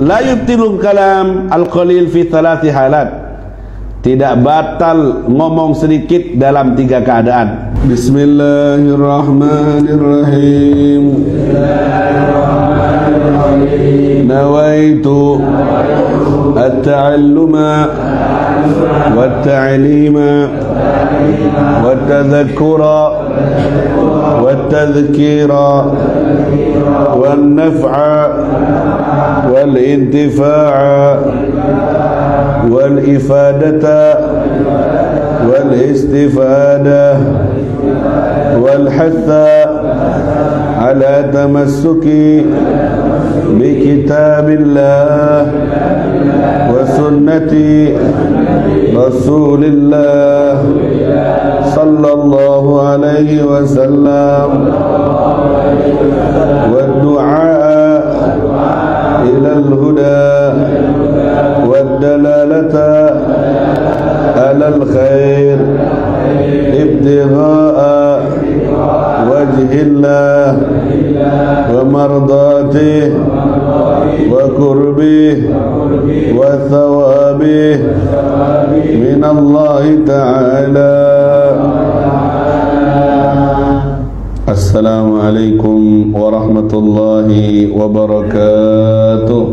la yubtilul kalam al-qalil fi thalathi halat. Tidak batal ngomong sedikit dalam 3 keadaan. Bismillahirrahmanirrahim. Nawaitu at-ta'alluma wat-ta'lima wat-tadhakkura wat-tadhkira wan-naf'a wal-intifa'a wal-ifadata wal-istifada wal-hatha ala tamassuki bi kitabillah wa sunnati Rasulillah sallallahu alaihi wasallam wa du'a ila al-huda wa dalalata ala al-khair ibtigha'a wajhillah wa mardatih wa kurbih wa thawabih min Allah ta'ala. Assalamualaikum warahmatullahi wabarakatuh.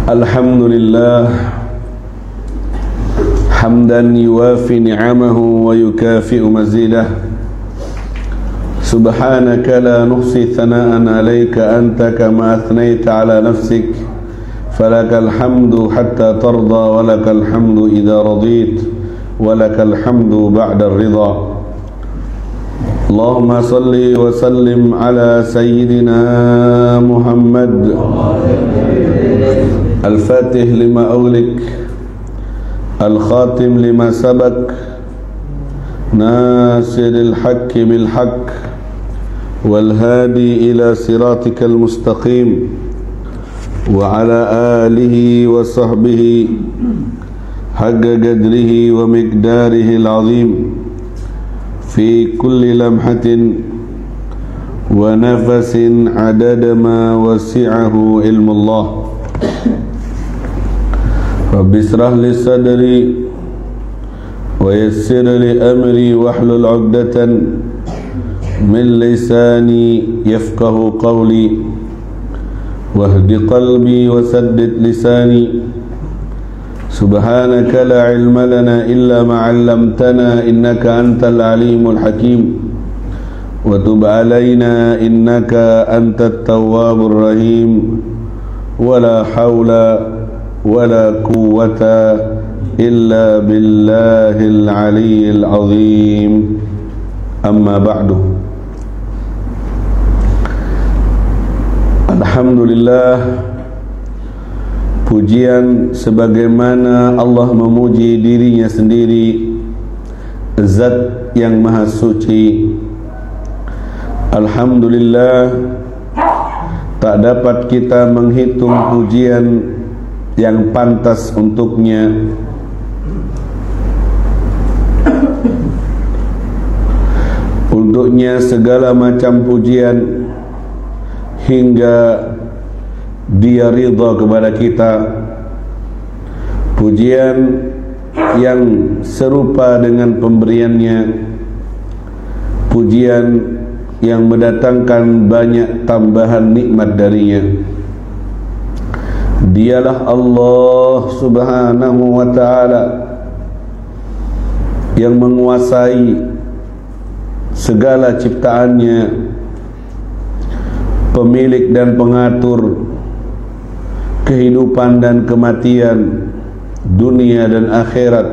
Alhamdulillah hamdan yuwafi ni'amahu wa yukafi'u mazidah. Subhanaka la nuhsi thana'an alayka anta kama athnayta ala nafsik falakal hamdu hatta tarda wa lakal hamdu idha radit wa lakal hamdu ba'da ar-ridha. Allahumma salli wa sallim ala sayyidina Muhammad al-fatih lima awlik al-khatim lima sabak nasiril haqqi bil haqq wal hadi ila siratikal mustaqim wa ala alihi wa sahbihi haqqa qadrihi wa miqdarihi al-azim fi kulli lamhatin wa nafasin adada ma wasi'ahu ilmullah. Rabbi israh li sadri wa yassir li amri wahlul 'uqdatan min lisani yafqahu qawli wahdi qalbi wa saddid lisani. Subhanaka la ilma lana illa ma 'allamtana innaka antal alimul hakim wa tub 'alaina innaka antat tawwabur rahim. Wala hawla wala quwwata illa billahil aliyyil azim. Amma ba'du. Alhamdulillah, pujian sebagaimana Allah memuji dirinya sendiri, Zat yang maha suci. Alhamdulillah, tak dapat kita menghitung pujian yang pantas untuknya. Untuknya segala macam pujian hingga Dia ridha kepada kita. Pujian yang serupa dengan pemberiannya, pujian yang mendatangkan banyak tambahan nikmat darinya. Dialah Allah subhanahu wa ta'ala yang menguasai segala ciptaannya, pemilik dan pengatur kehidupan dan kematian, dunia dan akhirat,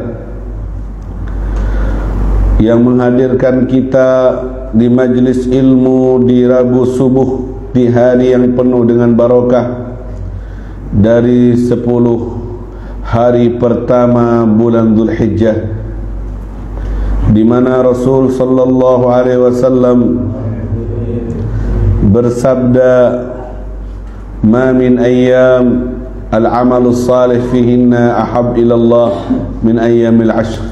yang menghadirkan kita di majlis ilmu di Rabu subuh di hari yang penuh dengan barokah dari 10 hari pertama bulan Dzulhijjah, di mana Rasul sallallahu alaihi wasallam bersabda, "Ma min ayyam al-amalu salih fihinna ahab ila Allah min ayyamil ashr.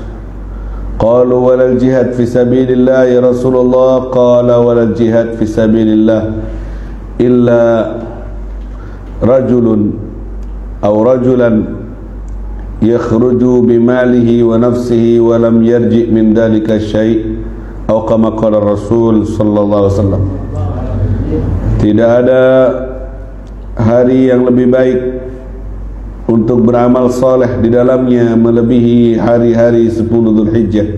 Qalu walal jihad fi sabilillah ya Rasulullah. Qala walal jihad fi sabilillah illa rajulun aw rajulan yakhruju bimalihi wa nafsihi wa lam yarji min dhalika syai' atau kama qala Rasul sallallahu alaihi wasallam. Tidak ada hari yang lebih baik untuk beramal soleh di dalamnya melebihi hari-hari 10 Dzulhijjah.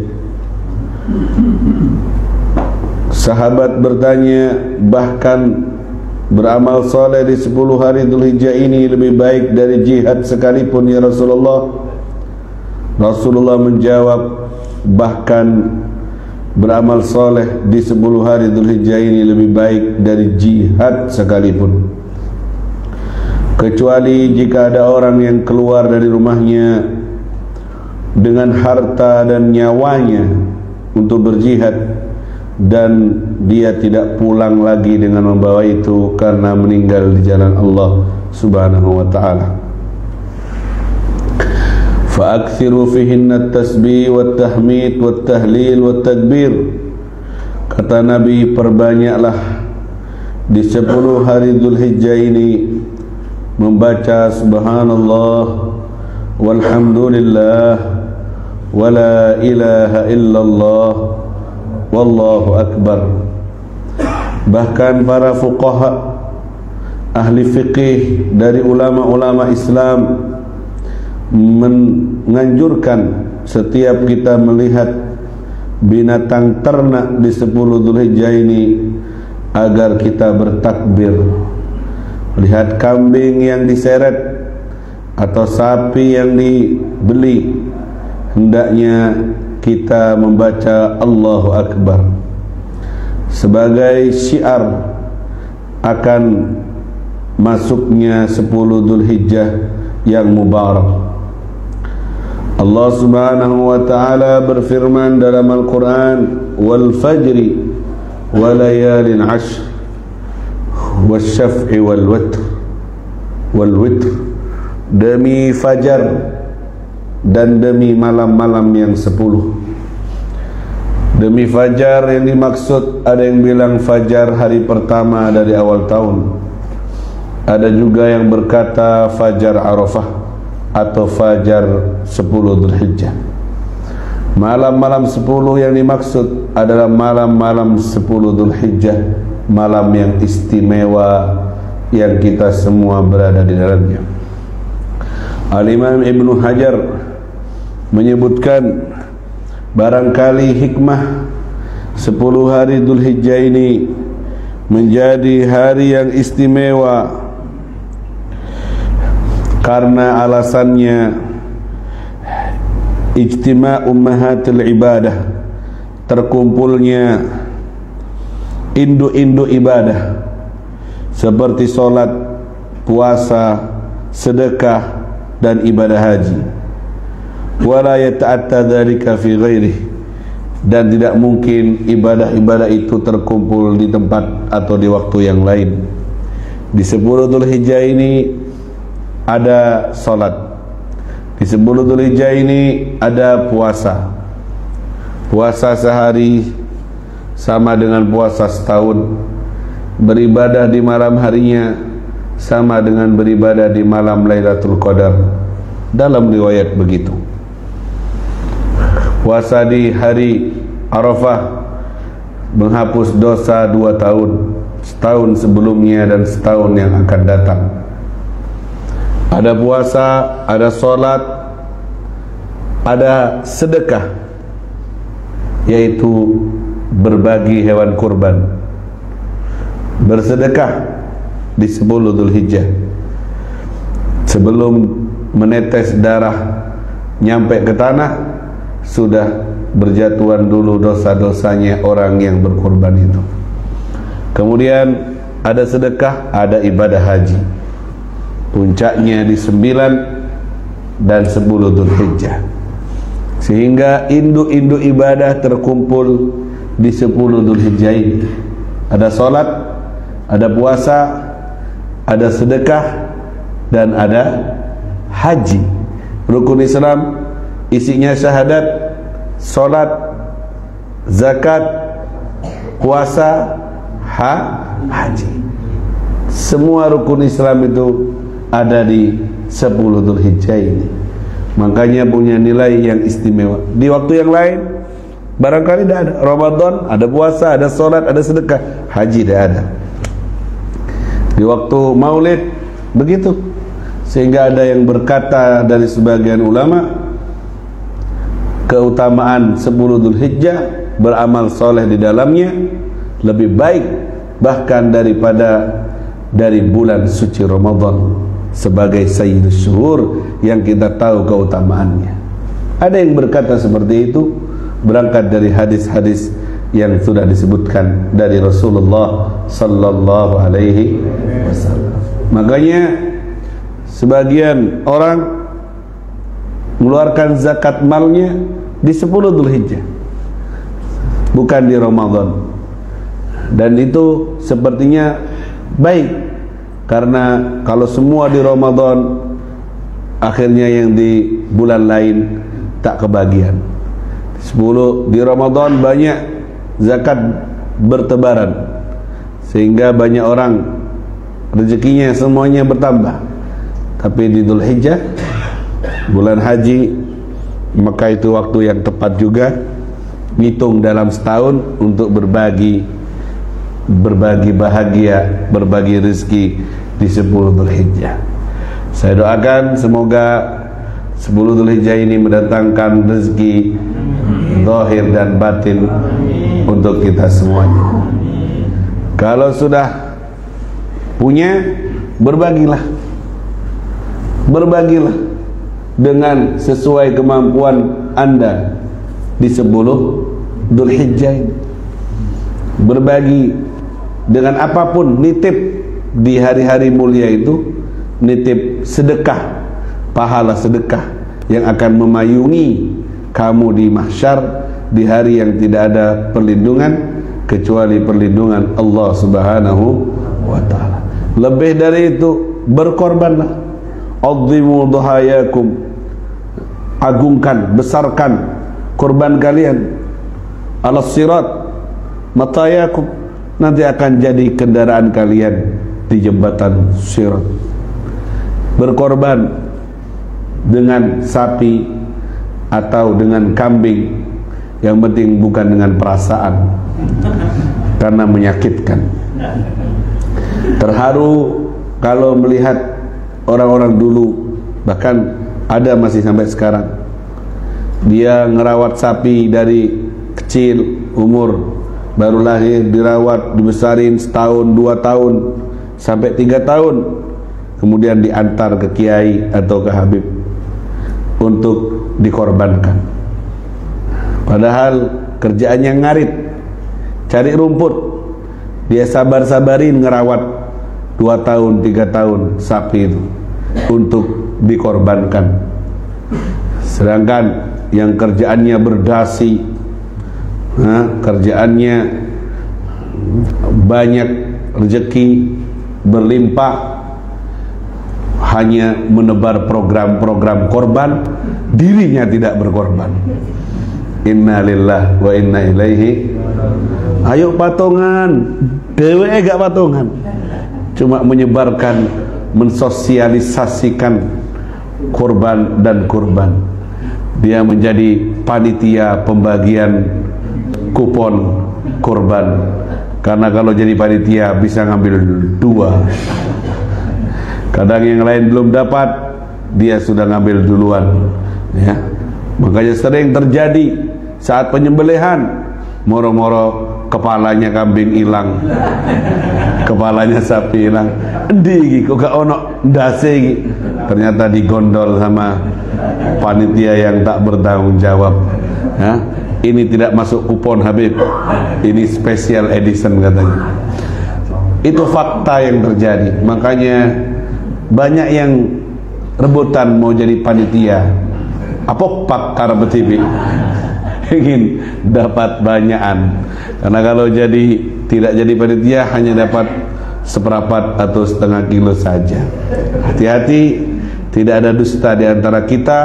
Sahabat bertanya, bahkan beramal soleh di 10 hari Dzulhijjah ini lebih baik dari jihad sekalipun ya Rasulullah? Rasulullah menjawab, bahkan beramal soleh di 10 hari Dzulhijjah ini lebih baik dari jihad sekalipun, kecuali jika ada orang yang keluar dari rumahnya dengan harta dan nyawanya untuk berjihad dan dia tidak pulang lagi dengan membawa itu karena meninggal di jalan Allah Subhanahu wa ta'ala. Fa'akthiru fihinna at-tasbih wat-tahmid wat-tahlil wat-takbir. Kata Nabi, perbanyaklah di 10 hari Dzulhijjah ini membaca subhanallah walhamdulillah wala ilaha illallah wallahu akbar. Bahkan para fuqaha, ahli fiqih dari ulama-ulama Islam menganjurkan setiap kita melihat binatang ternak di 10 Dzulhijjah ini agar kita bertakbir. Lihat kambing yang diseret atau sapi yang dibeli, hendaknya kita membaca Allahu Akbar sebagai syiar akan masuknya 10 Dzulhijjah yang mubarak. Allah Subhanahu wa ta'ala berfirman dalam Al-Quran, wal fajri wa layalin ashr wasyaf'i wal witr, demi fajar dan demi malam-malam yang 10. Demi fajar yang dimaksud, ada yang bilang fajar hari pertama dari awal tahun, ada juga yang berkata fajar Arafah atau fajar 10 Dzulhijjah. Malam-malam 10 yang dimaksud adalah malam-malam 10 Dzulhijjah, malam yang istimewa yang kita semua berada di dalamnya. Al-Imam Ibnu Hajar menyebutkan, barangkali hikmah 10 hari Dzulhijjah ini menjadi hari yang istimewa karena alasannya ijtima' ummahatul ibadah, terkumpulnya induk-induk ibadah seperti solat, puasa, sedekah dan ibadah haji. Wala yata'atta dzalika fi ghairihi, dan tidak mungkin ibadah-ibadah itu terkumpul di tempat atau di waktu yang lain. Di 10 Dzulhijjah ini ada solat, di 10 Dzulhijjah ini ada puasa. Puasa sehari sama dengan puasa setahun. Beribadah di malam harinya sama dengan beribadah di malam Lailatul Qadar. Dalam riwayat begitu. Puasa di hari Arafah menghapus dosa 2 tahun, setahun sebelumnya dan setahun yang akan datang. Ada puasa, ada solat, ada sedekah, yaitu berbagi hewan kurban, bersedekah di 10 Dzulhijjah sebelum menetes darah nyampe ke tanah, sudah berjatuhan dulu dosa-dosanya orang yang berkurban itu. Kemudian ada sedekah, ada ibadah haji, puncaknya di 9 dan 10 Dzulhijjah, sehingga induk-induk ibadah terkumpul di 10 Dzulhijjah ini. Ada solat, ada puasa, ada sedekah, dan ada haji. Rukun Islam isinya syahadat, salat, zakat, puasa, haji. Semua rukun Islam itu ada di 10 Dzulhijjah ini. Makanya punya nilai yang istimewa. Di waktu yang lain barangkali tidak ada. Ramadan ada puasa, ada salat, ada sedekah. Haji tidak ada. Di waktu Maulid begitu. Sehingga ada yang berkata dari sebagian ulama, keutamaan 10 Dzulhijjah, beramal soleh di dalamnya lebih baik bahkan daripada dari bulan suci Ramadan sebagai sayyidus syuhur yang kita tahu keutamaannya. Ada yang berkata seperti itu berangkat dari hadis-hadis yang sudah disebutkan dari Rasulullah sallallahu alaihi wasallam. Makanya sebagian orang mengeluarkan zakat malnya di 10 Dzulhijjah, bukan di Ramadan. Dan itu sepertinya baik, karena kalau semua di Ramadan, akhirnya yang di bulan lain tak kebagian. 10 di Ramadan banyak zakat bertebaran, sehingga banyak orang rezekinya semuanya bertambah. Tapi di Dzulhijjah, bulan haji, maka itu waktu yang tepat juga ngitung dalam setahun untuk berbagi bahagia, berbagi rezeki di 10 Dzulhijjah. Saya doakan semoga 10 Dzulhijjah ini mendatangkan rezeki zahir dan batin untuk kita semuanya. Kalau sudah punya, berbagilah dengan sesuai kemampuan Anda di 10 Dzulhijjah ini. Berbagi dengan apapun, nitip di hari-hari mulia itu, nitip sedekah, pahala sedekah yang akan memayungi kamu di mahsyar, di hari yang tidak ada perlindungan kecuali perlindungan Allah Subhanahu wa ta'ala. Lebih dari itu, berkorbanlah. Azimu dhahayakum, agungkan, besarkan korban kalian. Alas sirat matayakum, nanti akan jadi kendaraan kalian di jembatan sirat. Berkorban dengan sapi atau dengan kambing, yang penting bukan dengan perasaan, karena menyakitkan. Terharu kalau melihat orang-orang dulu, bahkan ada masih sampai sekarang, dia ngerawat sapi dari kecil, umur baru lahir, dirawat, dibesarin setahun, 2 tahun, sampai 3 tahun, kemudian diantar ke kiai atau ke habib untuk dikorbankan. Padahal kerjaannya ngarit, cari rumput, dia sabar-sabarin ngerawat 2 tahun, 3 tahun sapi itu untuk dikorbankan. Sedangkan yang kerjaannya berdasi, kerjaannya banyak rezeki, berlimpah, hanya menebar program-program korban, dirinya tidak berkorban. Inna lillahi wa inna ilaihi. Ayo patungan, dewe gak patungan, cuma menyebarkan, mensosialisasikan korban dan kurban. Dia menjadi panitia pembagian kupon kurban, karena kalau jadi panitia bisa ngambil 2. Kadang yang lain belum dapat, dia sudah ngambil duluan, ya. Makanya sering terjadi saat penyembelihan, moro-moro kepalanya kambing hilang, kepalanya sapi hilang. Endi iki kok gak ono ndase iki? Ternyata digondol sama panitia yang tak bertanggung jawab. Ya, ini tidak masuk kupon Habib, ini special edition katanya. Itu fakta yang terjadi. Makanya banyak yang rebutan mau jadi panitia. Apa pakar betibi ingin dapat banyakan, karena kalau tidak jadi panitia hanya dapat seperempat atau setengah kilo saja. Hati-hati, tidak ada dusta di antara kita.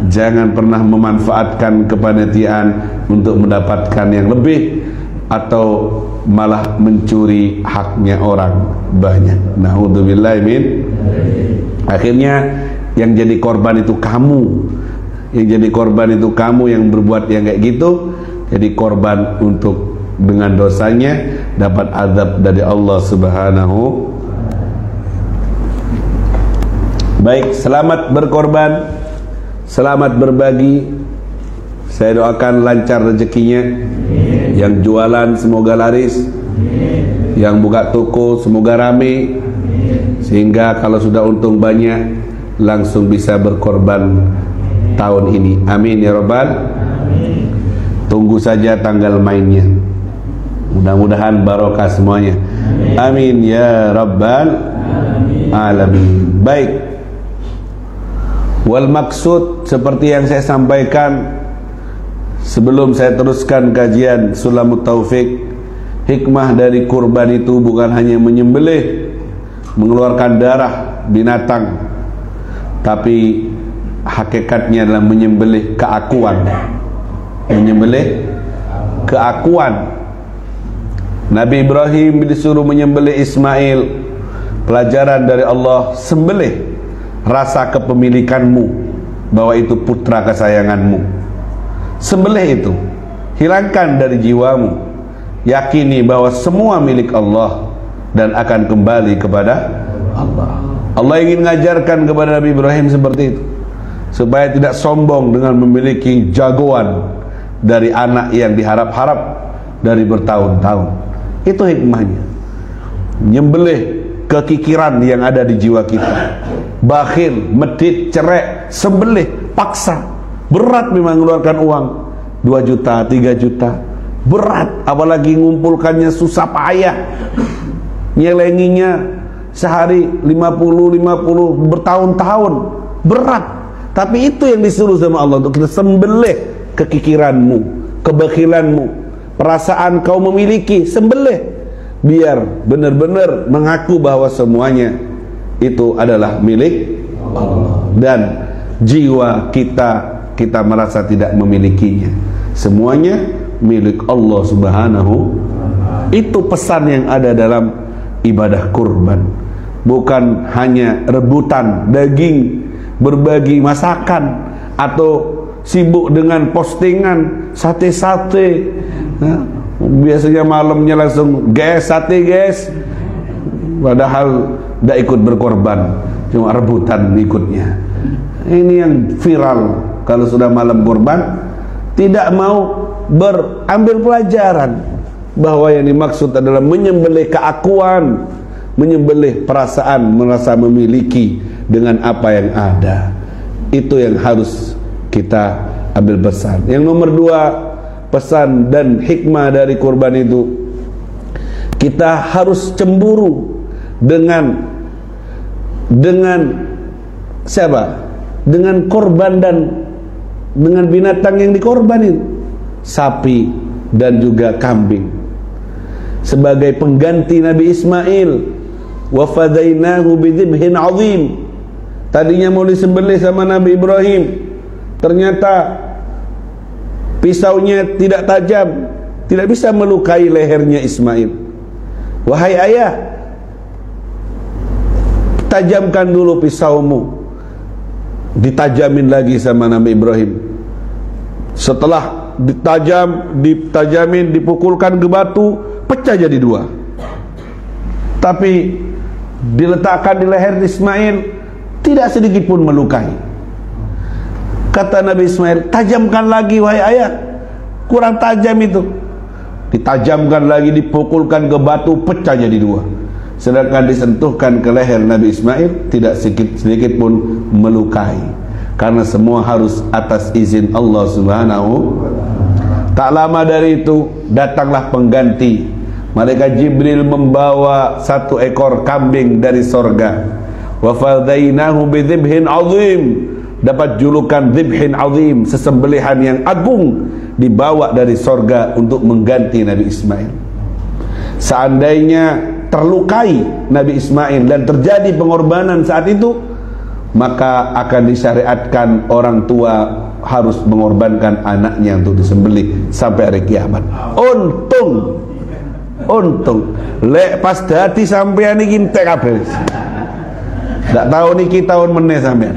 Jangan pernah memanfaatkan kepanitiaan untuk mendapatkan yang lebih atau malah mencuri haknya orang banyak. Na'udzubillahi min. Akhirnya yang jadi korban itu kamu. Yang jadi korban itu kamu yang berbuat yang kayak gitu. Jadi korban untuk dengan dosanya dapat azab dari Allah Subhanahu. Baik, selamat berkorban, selamat berbagi. Saya doakan lancar rezekinya. Yang jualan semoga laris. Yang buka toko semoga rame. Sehingga kalau sudah untung banyak langsung bisa berkorban tahun ini. Amin ya Rabbal. Tunggu saja tanggal mainnya. Mudah-mudahan barokah semuanya. Amin ya Rabbal Alamin. Baik. Wal maksud seperti yang saya sampaikan sebelum saya teruskan kajian Sulamut Taufik, hikmah dari kurban itu bukan hanya menyembelih, mengeluarkan darah binatang, tapi hakikatnya adalah menyembelih keakuan. Menyembelih keakuan. Nabi Ibrahim disuruh menyembelih Ismail. Pelajaran dari Allah, sembelih rasa kepemilikanmu bahwa itu putra kesayanganmu. Sembelih itu, hilangkan dari jiwamu, yakini bahwa semua milik Allah dan akan kembali kepada Allah. Allah ingin mengajarkan kepada Nabi Ibrahim seperti itu, supaya tidak sombong dengan memiliki jagoan dari anak yang diharap-harap dari bertahun-tahun. Itu hikmahnya. Nyembelih kekikiran yang ada di jiwa kita. Bakhil, medit, cerek, sembelih, paksa. Berat memang mengeluarkan uang 2 juta, 3 juta. Berat, apalagi ngumpulkannya susah payah. Nyelenginya sehari 50 bertahun-tahun. Berat. Tapi itu yang disuruh sama Allah, untuk kita sembelih kekikiranmu, kebakhilanmu, perasaan kau memiliki, sembelih. Biar benar-benar mengaku bahwa semuanya itu adalah milik Allah. Dan jiwa kita merasa tidak memilikinya. Semuanya milik Allah Subhanahu. Itu pesan yang ada dalam ibadah kurban. Bukan hanya rebutan daging, berbagi masakan, atau sibuk dengan postingan sate-sate. Biasanya malamnya langsung guys, sate guys. Padahal tidak ikut berkorban, cuma rebutan ikutnya. Ini yang viral. Kalau sudah malam korban, tidak mau berambil pelajaran bahwa yang dimaksud adalah menyembelih keakuan, menyembelih perasaan, merasa memiliki dengan apa yang ada. Itu yang harus kita ambil pesan. Yang nomor 2, pesan dan hikmah dari kurban itu, kita harus cemburu dengan siapa? Dengan korban dan dengan binatang yang dikorbanin, sapi dan juga kambing, sebagai pengganti Nabi Ismail. Wa fadainahu bidzibhin azim. Tadinya mau disembelih sama Nabi Ibrahim, ternyata pisaunya tidak tajam, tidak bisa melukai lehernya Ismail. Wahai ayah, tajamkan dulu pisaumu. Ditajamin lagi sama Nabi Ibrahim. Setelah ditajamin, dipukulkan ke batu, pecah jadi 2. Tapi diletakkan di leher Ismail, tidak sedikit pun melukai. Kata Nabi Ismail, tajamkan lagi wahai ayah, kurang tajam itu. Ditajamkan lagi, dipukulkan ke batu, pecah jadi 2. Sedangkan disentuhkan ke leher Nabi Ismail, tidak sedikit pun melukai. Karena semua harus atas izin Allah Subhanahu. Tak lama dari itu datanglah pengganti. Malaikat Jibril membawa 1 ekor kambing dari sorga. Wa fadainahu bidzibhin azim. Dapat julukan dzibhin azim, sesembelihan yang agung, dibawa dari sorga untuk mengganti Nabi Ismail. Seandainya terlukai Nabi Ismail dan terjadi pengorbanan saat itu, maka akan disyariatkan orang tua harus mengorbankan anaknya untuk disembelih sampai hari kiamat. Untung lek pas dadi sampean iki entek kabeh. Ndak tahu niki tahun meneh sampean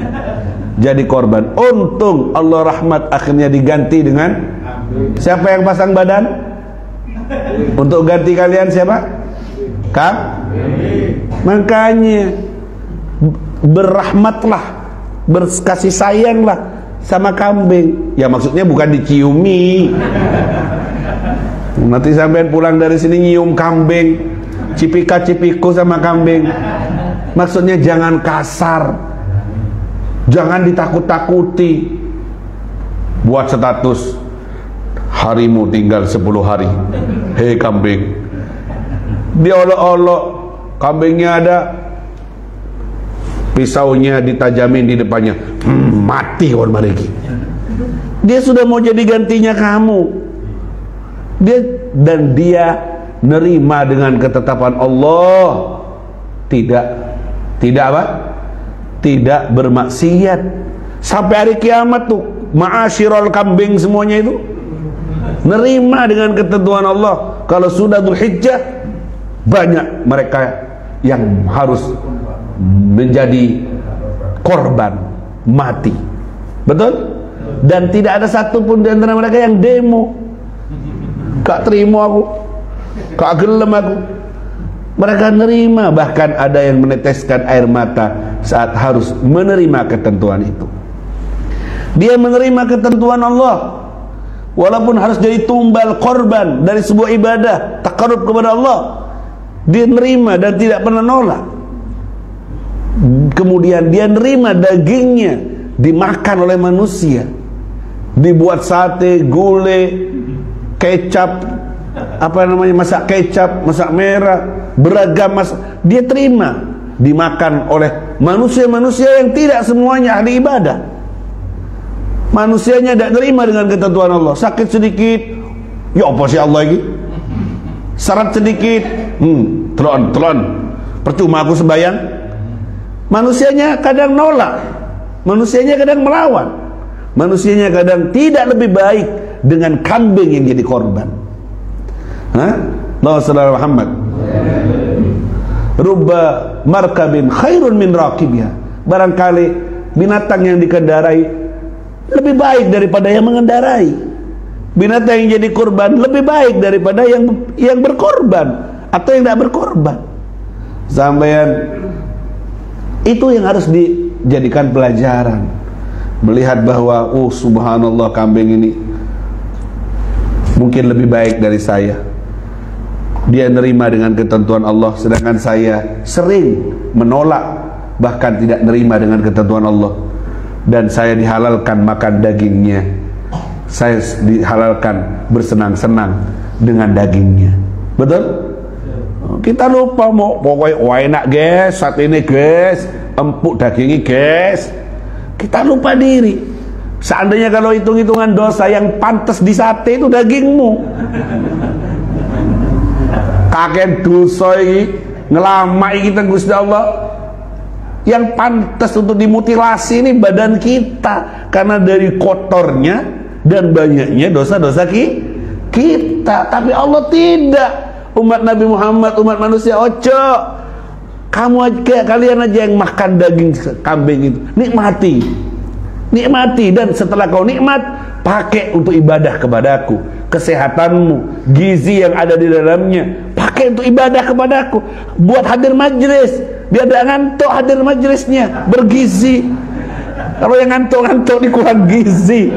jadi korban. Untung Allah rahmat akhirnya diganti dengan siapa yang pasang badan? Untuk ganti kalian siapa? Makanya berrahmatlah, berkasih sayanglah sama kambing. Ya maksudnya bukan diciumi. Nanti sampean pulang dari sini nyium kambing, cipika-cipiku sama kambing. Maksudnya jangan kasar, jangan ditakut-takuti. Buat status, harimu tinggal 10 hari. Hei kambing, diolok-olok, kambingnya ada, pisaunya ditajamin di depannya, mati orang mereka. Dia sudah mau jadi gantinya kamu. Dia nerima dengan ketetapan Allah, tidak apa? Tidak bermaksiat sampai hari kiamat tuh. Ma'asyiral kambing semuanya itu nerima dengan ketentuan Allah. Kalau sudah Dzulhijjah, banyak mereka yang harus menjadi korban mati. Betul? Dan tidak ada satupun di antara mereka yang demo. Kak terima aku, kak gelem aku. Mereka nerima, bahkan ada yang meneteskan air mata saat harus menerima ketentuan itu. Dia menerima ketentuan Allah, walaupun harus jadi tumbal korban dari sebuah ibadah takarrub kepada Allah. Dia nerima dan tidak pernah nolak. Kemudian dia nerima dagingnya dimakan oleh manusia, dibuat sate, gulai, kecap, apa namanya, masak kecap, masak merah, beragam masak, dia terima dimakan oleh manusia-manusia yang tidak semuanya ahli ibadah. Manusianya tidak terima dengan ketentuan Allah. Sakit sedikit, ya apa sih Allah ini? Syarat sedikit, telon, percuma aku sembahyang. Manusianya kadang nolak, manusianya kadang melawan, manusianya kadang tidak lebih baik dengan kambing yang jadi korban. Allahumma shalli ala Muhammad. Rubba markabin khairun min raqibiha. Barangkali binatang yang dikendarai lebih baik daripada yang mengendarai. Binatang yang jadi korban lebih baik daripada yang berkorban atau yang tidak berkorban. Sampeyan itu yang harus dijadikan pelajaran. Melihat bahwa subhanallah, kambing ini mungkin lebih baik dari saya. Dia nerima dengan ketentuan Allah, sedangkan saya sering menolak, bahkan tidak nerima dengan ketentuan Allah. Dan saya dihalalkan makan dagingnya, saya dihalalkan bersenang-senang dengan dagingnya. Betul? Kita lupa mau pokoknya enak guys, saat ini guys, empuk dagingnya guys. Kita lupa diri. Seandainya kalau hitung-hitungan dosa yang pantas di sate itu dagingmu, kakek dosa ini ngelamai kita Gusti Allah. Yang pantas untuk dimutilasi ini badan kita, karena dari kotornya dan banyaknya dosa-dosa kita. Tapi Allah tidak. Umat Nabi Muhammad, umat manusia, ojo kamu aja, kalian aja yang makan daging kambing itu, nikmati, dan setelah kau nikmat, pakai untuk ibadah kepadaku. Kesehatanmu, gizi yang ada di dalamnya, pakai untuk ibadah kepadaku. Buat hadir majlis, biar tidak ngantuk hadir majlisnya, bergizi. Kalau yang ngantuk-ngantuk dikurang gizi,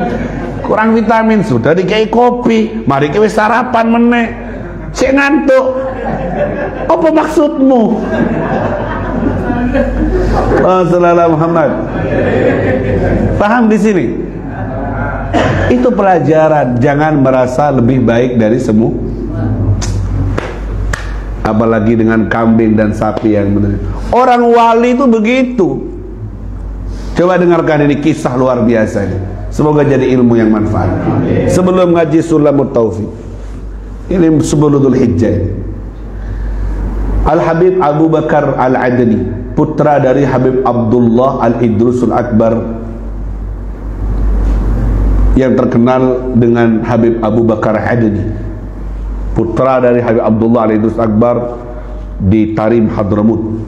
kurang vitamin, sudah dikai kopi, mari kita sarapan meneh. Cek ngantuk, apa maksudmu? Sallallahu Muhammad. Paham di sini? Itu pelajaran. Jangan merasa lebih baik dari semua. Apalagi dengan kambing dan sapi yang benar. Orang wali itu begitu. Coba dengarkan ini kisah luar biasa ini. Semoga jadi ilmu yang manfaat. Sebelum ngaji Sulamut Taufik, ini sebelum Dzulhijjah. Al-Habib Abu Bakar Al-Adni, putra dari Habib Abdullah Al-Idrusul Akbar, yang terkenal dengan Habib Abu Bakar Al-Adni, putra dari Habib Abdullah Al-Idrusul Akbar di Tarim Hadramut.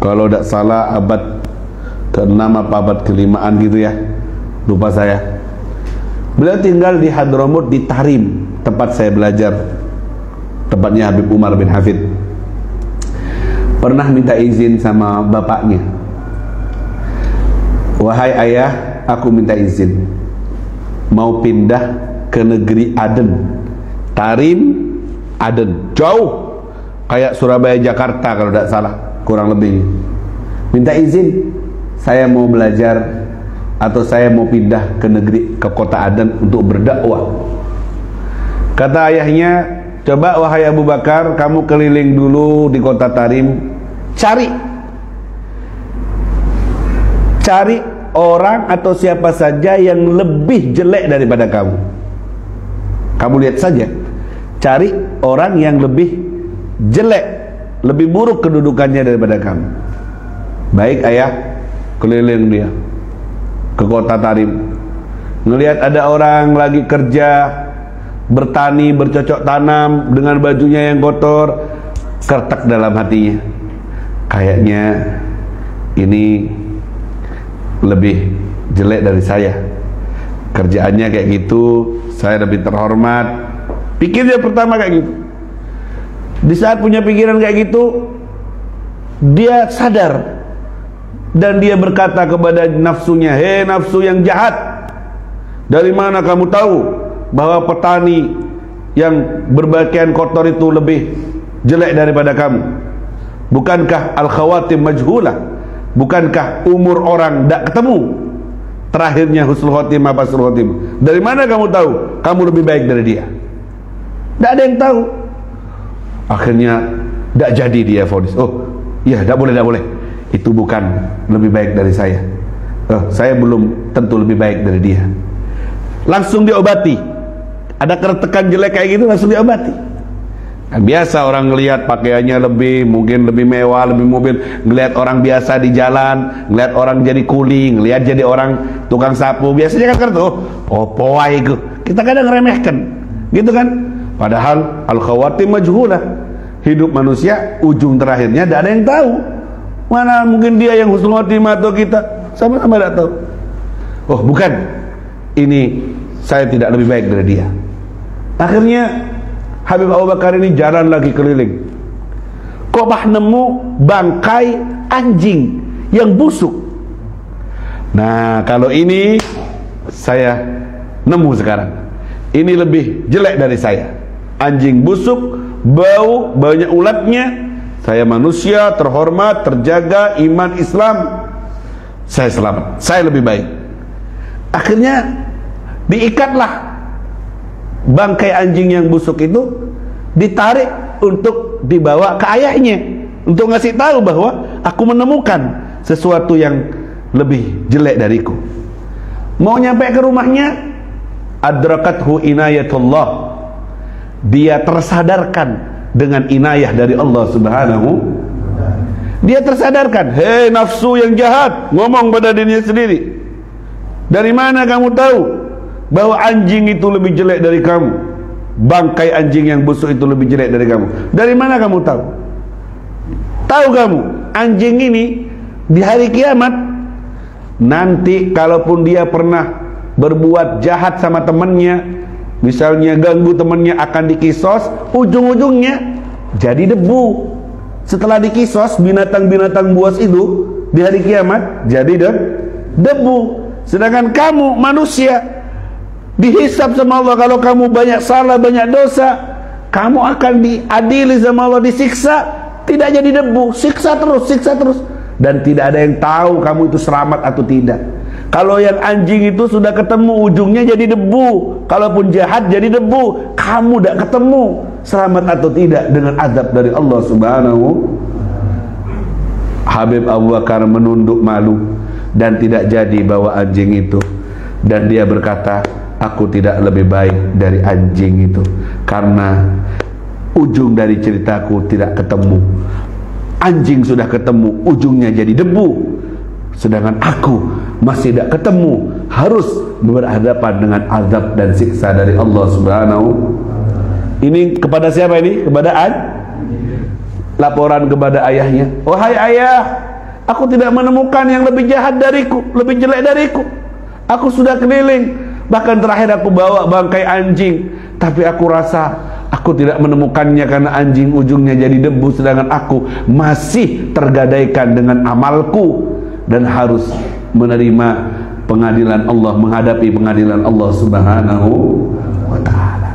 Kalau tidak salah abad ke-6 apa abad ke-5an gitu ya, lupa saya. Beliau tinggal di Hadramut di Tarim, tempat saya belajar, tempatnya Habib Umar bin Hafid. Pernah minta izin sama bapaknya, wahai ayah, aku minta izin mau pindah ke negeri Aden. Tarim, Aden, jauh kayak Surabaya Jakarta kalau tidak salah, kurang lebih. Minta izin, saya mau belajar atau saya mau pindah ke kota Aden untuk berdakwah. Kata ayahnya, coba wahai Abu Bakar, kamu keliling dulu di kota Tarim, cari orang atau siapa saja yang lebih jelek daripada kamu. Kamu lihat saja, cari orang yang lebih jelek, lebih buruk kedudukannya daripada kamu. Baik ayah, keliling dia ke kota Tarim, ngelihat ada orang lagi kerja, bertani, bercocok tanam dengan bajunya yang kotor. Kertek dalam hatinya, kayaknya ini lebih jelek dari saya, kerjaannya kayak gitu, saya lebih terhormat. Pikirnya pertama kayak gitu. Di saat punya pikiran kayak gitu, dia sadar dan dia berkata kepada nafsunya, hei nafsu yang jahat, dari mana kamu tahu bahwa petani yang berpakaian kotor itu lebih jelek daripada kamu? Bukankah al-khawatim majhulah? Bukankah umur orang tidak ketemu, terakhirnya husnul khotimah apa husnul khotimah? Dari mana kamu tahu kamu lebih baik dari dia? Tidak ada yang tahu. Akhirnya tidak jadi dia vonis. Oh iya, tidak boleh, itu bukan lebih baik dari saya. Saya belum tentu lebih baik dari dia. Langsung diobati. Ada kertekan jelek kayak gitu, langsung diobati. Kan biasa orang ngelihat pakaiannya mungkin lebih mewah, lebih mobil, ngelihat orang biasa di jalan, ngelihat orang jadi kuli, ngelihat jadi orang tukang sapu, biasanya kan oh poai itu. Kita kadang ngeremehkan, gitu kan? Padahal al-khawatim majhulah. Hidup manusia ujung terakhirnya tidak ada yang tahu. Mana mungkin dia yang husnul khotimah atau kita, sama-sama tidak tahu. Oh bukan, ini saya tidak lebih baik dari dia. Akhirnya Habib Abu Bakar ini jalan lagi keliling. Kok nemu bangkai anjing yang busuk. Nah kalau ini saya nemu sekarang, ini lebih jelek dari saya. Anjing busuk, bau, banyak ulatnya. Saya manusia terhormat, terjaga, iman Islam, saya selamat, saya lebih baik. Akhirnya diikatlah bangkai anjing yang busuk itu, ditarik untuk dibawa ke ayahnya, untuk ngasih tahu bahwa aku menemukan sesuatu yang lebih jelek dariku. Mau nyampe ke rumahnya, adrakathu inayatullah, dia tersadarkan dengan inayah dari Allah Subhanahu. Dia tersadarkan, hei nafsu yang jahat, ngomong pada dirinya sendiri, dari mana kamu tahu bahwa anjing itu lebih jelek dari kamu? Bangkai anjing yang busuk itu lebih jelek dari kamu. Dari mana kamu tahu? Tahu kamu, anjing ini di hari kiamat nanti, kalaupun dia pernah berbuat jahat sama temannya, misalnya ganggu temannya, akan dikisos, ujung-ujungnya jadi debu. Setelah dikisos, binatang-binatang buas itu di hari kiamat jadi debu. Sedangkan kamu manusia dihisab sama Allah. Kalau kamu banyak salah, banyak dosa, kamu akan diadili sama Allah, disiksa, tidak jadi debu, siksa terus, dan tidak ada yang tahu kamu itu selamat atau tidak. Kalau yang anjing itu sudah ketemu ujungnya jadi debu, kalaupun jahat jadi debu, kamu tidak ketemu selamat atau tidak dengan azab dari Allah Subhanahu. Habib Abu Bakar menunduk malu dan tidak jadi bawa anjing itu, dan dia berkata, aku tidak lebih baik dari anjing itu, karena ujung dari ceritaku tidak ketemu. Anjing sudah ketemu, ujungnya jadi debu. Sedangkan aku masih tidak ketemu, harus berhadapan dengan azab dan siksa dari Allah Subhanahu. Ini kepada siapa ini? Kepada laporan kepada ayahnya. Wahai ayah, aku tidak menemukan yang lebih jahat dariku, lebih jelek dariku. Aku sudah keliling, bahkan terakhir aku bawa bangkai anjing, tapi aku rasa aku tidak menemukannya karena anjing ujungnya jadi debu, sedangkan aku masih tergadaikan dengan amalku dan harus menerima pengadilan Allah, menghadapi pengadilan Allah Subhanahu wa ta'ala.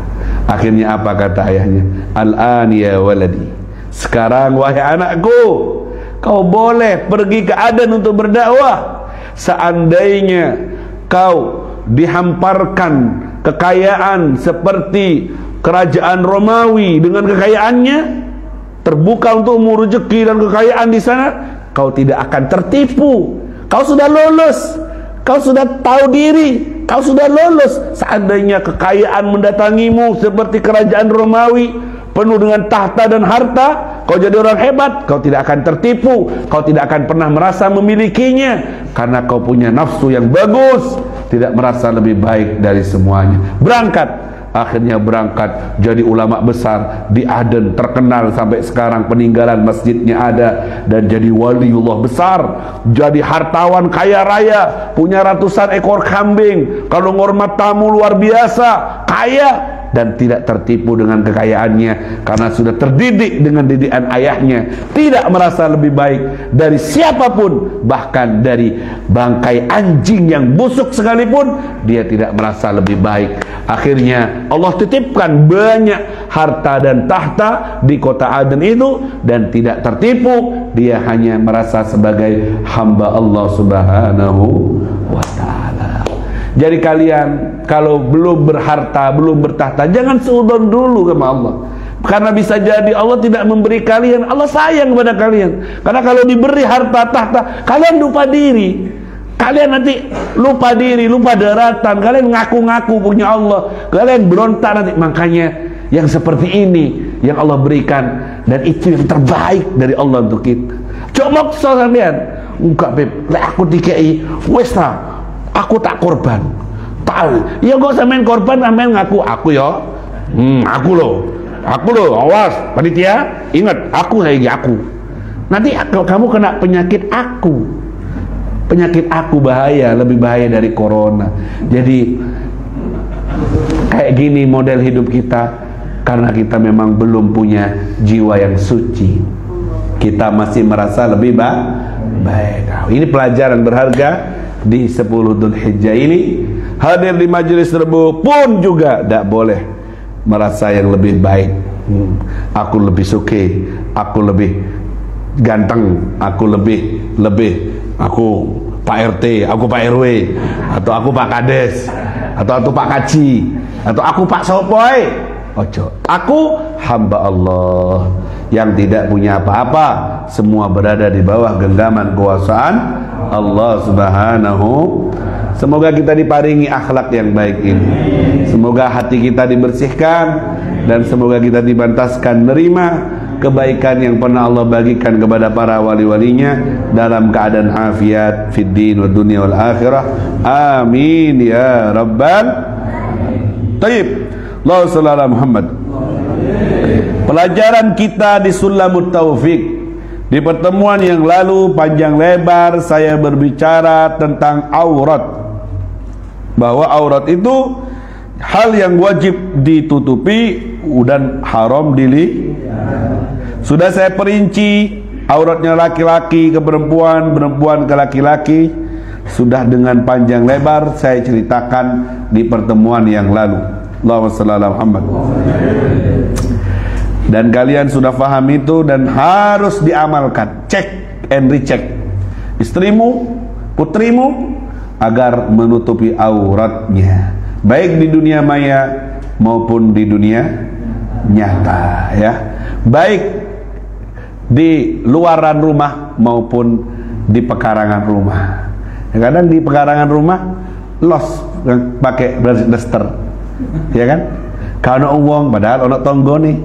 Akhirnya apa kata ayahnya? Al-an ya waladi, sekarang wahai anakku, kau boleh pergi ke Aden untuk berdakwah. Seandainya kau dihamparkan kekayaan seperti kerajaan Romawi dengan kekayaannya, terbuka untukmu rezeki dan kekayaan di sana, kau tidak akan tertipu. Kau sudah lulus, kau sudah tahu diri, kau sudah lulus. Seandainya kekayaan mendatangimu seperti kerajaan Romawi penuh dengan tahta dan harta, kau jadi orang hebat, kau tidak akan tertipu, kau tidak akan pernah merasa memilikinya, karena kau punya nafsu yang bagus, tidak merasa lebih baik dari semuanya. Berangkat. Akhirnya berangkat, jadi ulama besar di Aden, terkenal sampai sekarang, peninggalan masjidnya ada, dan jadi waliullah besar, jadi hartawan kaya raya, punya ratusan ekor kambing, kalau ngormat tamu luar biasa, kaya, dan tidak tertipu dengan kekayaannya karena sudah terdidik dengan didikan ayahnya, tidak merasa lebih baik dari siapapun, bahkan dari bangkai anjing yang busuk sekalipun dia tidak merasa lebih baik. Akhirnya Allah titipkan banyak harta dan tahta di kota Aden itu dan tidak tertipu, dia hanya merasa sebagai hamba Allah Subhanahu wa ta'ala. Jadi kalian kalau belum berharta, belum bertahta, jangan seudon dulu sama Allah. Karena bisa jadi Allah tidak memberi kalian, Allah sayang kepada kalian. Karena kalau diberi harta tahta, kalian lupa diri. Kalian nanti lupa diri, lupa daratan. Kalian ngaku-ngaku punya Allah, kalian berontak nanti. Makanya yang seperti ini yang Allah berikan, dan itu yang terbaik dari Allah untuk kita. Coba maksa kalian, enggak beb, aku dikei, wes lah, aku tak korban. Tahu? Ya gak usah main korban, main ngaku aku ya. Aku loh, awas panitia, ingat aku lagi aku. Nanti kamu kena penyakit aku. Penyakit aku bahaya, lebih bahaya dari corona. Jadi kayak gini model hidup kita, karena kita memang belum punya jiwa yang suci. Kita masih merasa lebih baik. Ini pelajaran berharga di 10 Dzulhijjah ini. Hadir di majelis rebu pun juga tidak boleh merasa yang lebih baik. Aku lebih suki, aku lebih ganteng, aku lebih aku Pak RT, aku Pak RW, atau aku Pak Kades, atau aku Pak Kaji, atau aku Pak Sopoy. Ojo, aku hamba Allah yang tidak punya apa-apa, semua berada di bawah genggaman kekuasaan Allah Subhanahu. Semoga kita diparingi akhlak yang baik ini, semoga hati kita dibersihkan, dan semoga kita dibantaskan menerima kebaikan yang pernah Allah bagikan kepada para wali-walinya dalam keadaan afiat fid din wa dunya wal akhirah. Amin ya rabbal tayyib. Allahumma shalli ala Muhammad. Pelajaran kita di Sulamut Taufik. Di pertemuan yang lalu panjang lebar saya berbicara tentang aurat, bahwa aurat itu hal yang wajib ditutupi dan haram dilihat. Sudah saya perinci auratnya laki-laki ke perempuan, perempuan ke laki-laki. Sudah dengan panjang lebar saya ceritakan di pertemuan yang lalu. Allahumma shalli ala Muhammad. Dan kalian sudah paham itu dan harus diamalkan. Cek and recheck istrimu, putrimu, agar menutupi auratnya, baik di dunia maya maupun di dunia nyata, ya, baik di luaran rumah maupun di pekarangan rumah. Kadang di pekarangan rumah los pakai duster, ya kan? Kalau uang padahal ono tonggo nih,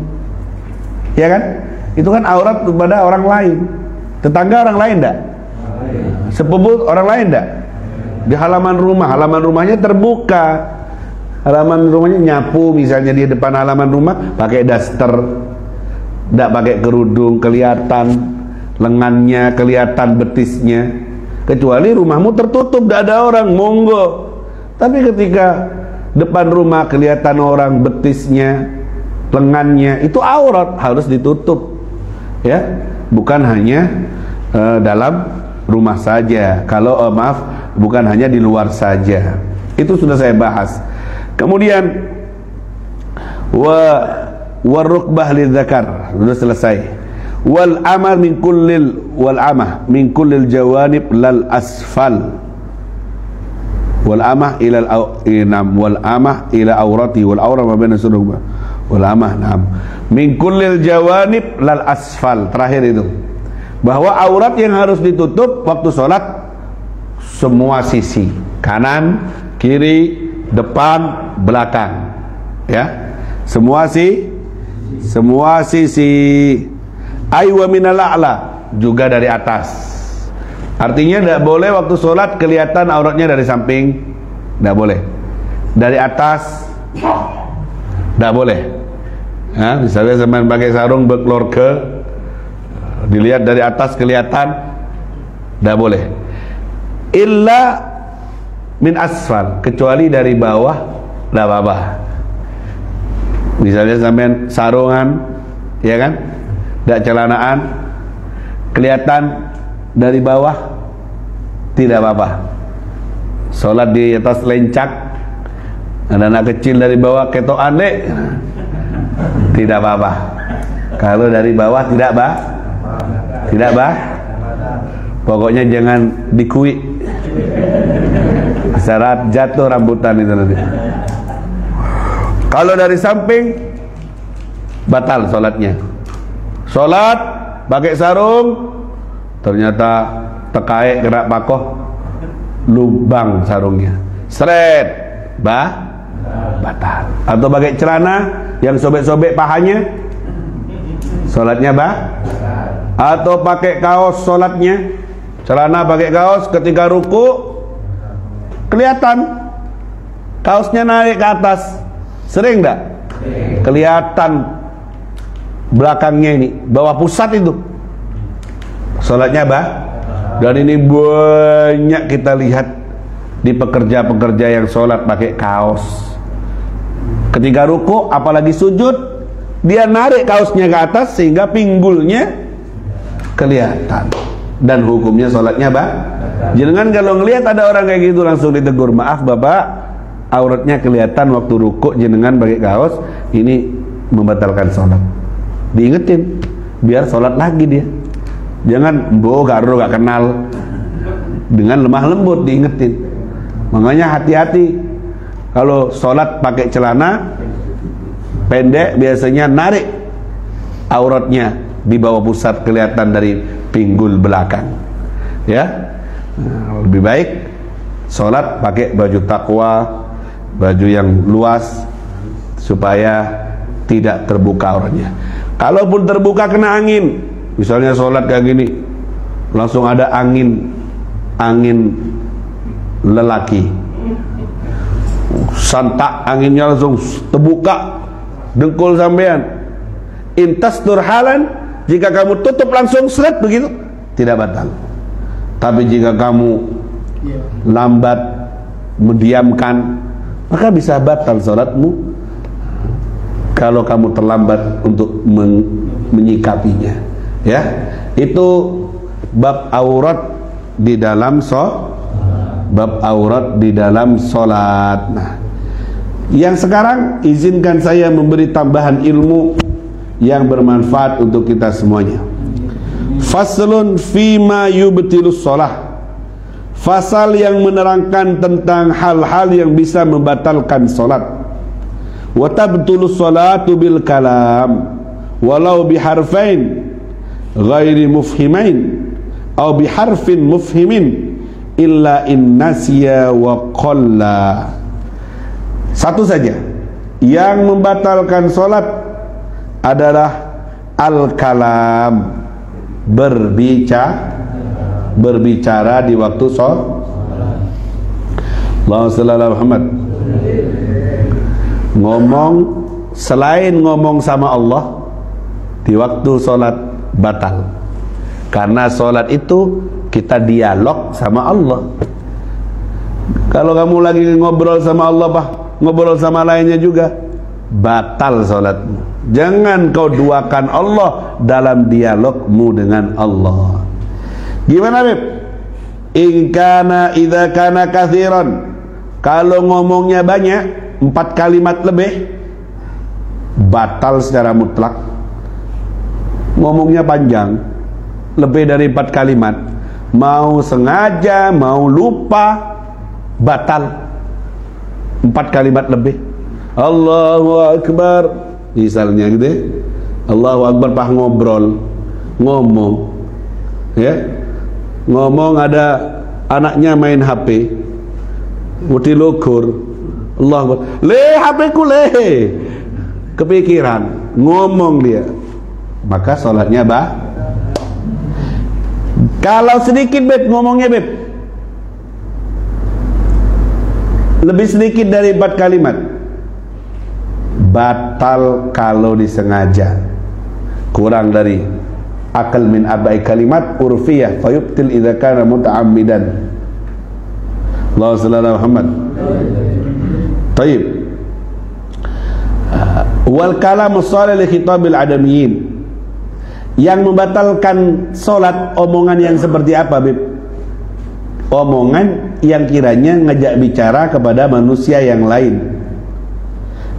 ya kan? Itu kan aurat kepada orang lain. Tetangga orang lain enggak? Sepupu orang lain enggak? Di halaman rumahnya terbuka. Halaman rumahnya nyapu misalnya di depan halaman rumah pakai daster, enggak pakai kerudung, kelihatan lengannya, kelihatan betisnya. Kecuali rumahmu tertutup, enggak ada orang, monggo. Tapi ketika depan rumah kelihatan orang, betisnya, lengannya, itu aurat, harus ditutup. Ya, bukan hanya dalam rumah saja. Kalau bukan hanya di luar saja. Itu sudah saya bahas. Kemudian warukbah lidzakar sudah selesai. Wal amah min kullil jawanib lal asfal. Wal amah ila aurati wal aura ma baina suduh. Wal amah min kullil jawanib lal asfal. Terakhir itu, bahwa aurat yang harus ditutup waktu sholat semua sisi, kanan, kiri, depan, belakang, ya, semua sisi. Aywa minal a'la, juga dari atas. Artinya tidak boleh waktu sholat kelihatan auratnya dari samping, tidak boleh. Dari atas, tidak boleh. Ya, misalnya zaman pakai sarung berkeluarga, dilihat dari atas kelihatan, tidak boleh. Illa min asfal, kecuali dari bawah tidak apa-apa. Misalnya sampai sarungan, ya kan, tidak celanaan, kelihatan dari bawah, tidak apa-apa. Sholat di atas lencak, ada anak kecil dari bawah ketokan dek, tidak apa-apa. Kalau dari bawah tidak pokoknya jangan dikuik, syarat jatuh rambutan itu nanti. Kalau dari samping batal sholatnya. Sholat pakai sarung, ternyata tekaik kena pakoh, lubang sarungnya, seret, batal. Atau pakai celana yang sobek-sobek pahanya, sholatnya atau pakai kaos sholatnya, celana pakai kaos, ketika ruku kelihatan kaosnya naik ke atas, sering enggak? Kelihatan belakangnya ini, bawah pusat itu, sholatnya dan ini banyak kita lihat di pekerja-pekerja yang sholat pakai kaos. Ketika ruku, apalagi sujud, dia narik kaosnya ke atas sehingga pinggulnya kelihatan, dan hukumnya sholatnya jangan kalau ngelihat ada orang kayak gitu langsung ditegur, maaf bapak, auratnya kelihatan waktu ruku jenengan pakai kaos, ini membatalkan sholat. Diingetin biar sholat lagi dia, jangan gak kenal, dengan lemah lembut diingetin. Makanya hati-hati kalau sholat pakai celana pendek, biasanya narik auratnya di bawah pusat, kelihatan dari pinggul belakang, ya. Nah, lebih baik sholat pakai baju takwa, baju yang luas, supaya tidak terbuka auratnya. Kalaupun terbuka kena angin, misalnya sholat kayak gini, langsung ada angin lelaki, santak anginnya langsung terbuka dengkul sampean. Intas turhalan, jika kamu tutup langsung seret begitu, tidak batal. Tapi jika kamu lambat mendiamkan, maka bisa batal sholatmu kalau kamu terlambat untuk menyikapinya. Ya, itu bab aurat di dalam sholat. Nah, yang sekarang izinkan saya memberi tambahan ilmu yang bermanfaat untuk kita semuanya. Faslun fima yubtilus sholah, fasal yang menerangkan tentang hal-hal yang bisa membatalkan sholat. Wa tabtulus sholatu bil kalam walau biharfain ghairi mufhimain atau biharfin mufhimin illa in nasiya wa qalla. Satu saja yang membatalkan sholat adalah Al-kalam, berbicara di waktu sholat. Allahumma shalli ala Muhammad. Ngomong selain ngomong sama Allah di waktu sholat batal, karena sholat itu kita dialog sama Allah. Kalau kamu lagi ngobrol sama Allah, ngobrol sama lainnya juga, batal sholatmu. Jangan kau duakan Allah dalam dialogmu dengan Allah. Gimana, Beb? Idza kana katsiran, kalau ngomongnya banyak, 4 kalimat lebih, batal secara mutlak. Ngomongnya panjang, lebih dari 4 kalimat, mau sengaja mau lupa, batal. 4 kalimat lebih. Allahu Akbar misalnya gitu ya. Allahu Akbar ngomong ya, ngomong ada anaknya main HP, mudi lugur, Allah Akbar, HP ku kepikiran ngomong dia, maka sholatnya kalau sedikit, Beb, ngomongnya, Beb, lebih sedikit dari 4 kalimat, batal kalau disengaja. Kurang dari akal min arba'i kalimat urfiyah fayubtil idza kana muta'ammidan. Allahumma shalli ala Muhammad. Taib. Wal kalamu shalih li khitabil adamiyyin. Yang membatalkan salat omongan yang seperti apa, Bib? Omongan yang kiranya ngajak bicara kepada manusia yang lain.